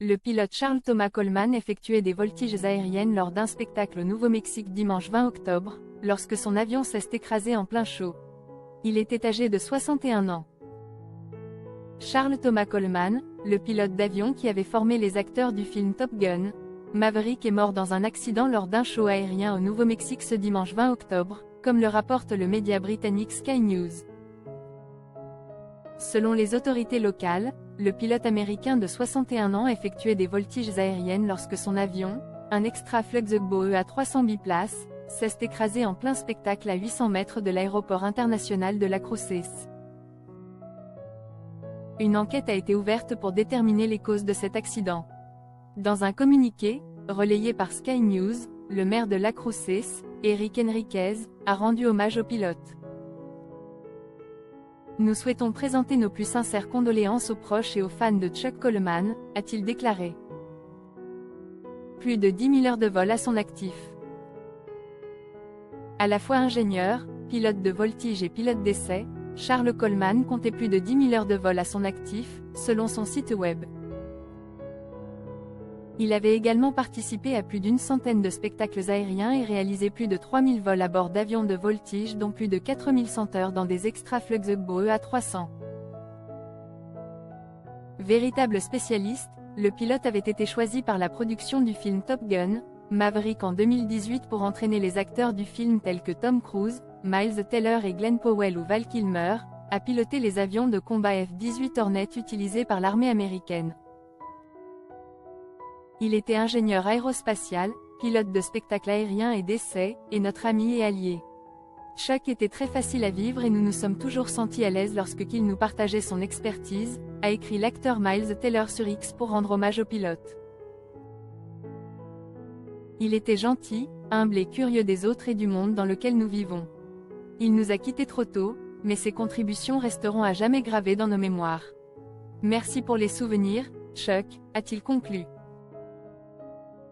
Le pilote Charles Thomas Coleman effectuait des voltiges aériennes lors d'un spectacle au Nouveau-Mexique dimanche 20 octobre, lorsque son avion s'est écrasé en plein show. Il était âgé de 61 ans. Charles Thomas Coleman, le pilote d'avion qui avait formé les acteurs du film Top Gun, Maverick est mort dans un accident lors d'un show aérien au Nouveau-Mexique ce dimanche 20 octobre, comme le rapporte le média britannique Sky News. Selon les autorités locales, le pilote américain de 61 ans effectuait des voltiges aériennes lorsque son avion, un Extra Flugzeug à 300 biplaces, s'est écrasé en plein spectacle à 800 mètres de l'aéroport international de Lacrosse. Une enquête a été ouverte pour déterminer les causes de cet accident. Dans un communiqué, relayé par Sky News, le maire de Lacrosse, Eric Enriquez, a rendu hommage au pilote. Nous souhaitons présenter nos plus sincères condoléances aux proches et aux fans de Chuck Coleman, a-t-il déclaré. Plus de 10 000 heures de vol à son actif. À la fois ingénieur, pilote de voltige et pilote d'essai, Charles Coleman comptait plus de 10 000 heures de vol à son actif, selon son site web. Il avait également participé à plus d'une centaine de spectacles aériens et réalisé plus de 3000 vols à bord d'avions de voltige dont plus de 4100 heures dans des Extra Flugzeug A300. Véritable spécialiste, le pilote avait été choisi par la production du film Top Gun, Maverick en 2018 pour entraîner les acteurs du film tels que Tom Cruise, Miles Teller et Glenn Powell ou Val Kilmer, à piloter les avions de combat F-18 Hornet utilisés par l'armée américaine. Il était ingénieur aérospatial, pilote de spectacles aériens et d'essais, et notre ami et allié. Chuck était très facile à vivre et nous nous sommes toujours sentis à l'aise lorsqu'il nous partageait son expertise, a écrit l'acteur Miles Teller sur X pour rendre hommage au pilote. Il était gentil, humble et curieux des autres et du monde dans lequel nous vivons. Il nous a quittés trop tôt, mais ses contributions resteront à jamais gravées dans nos mémoires. Merci pour les souvenirs, Chuck, a-t-il conclu.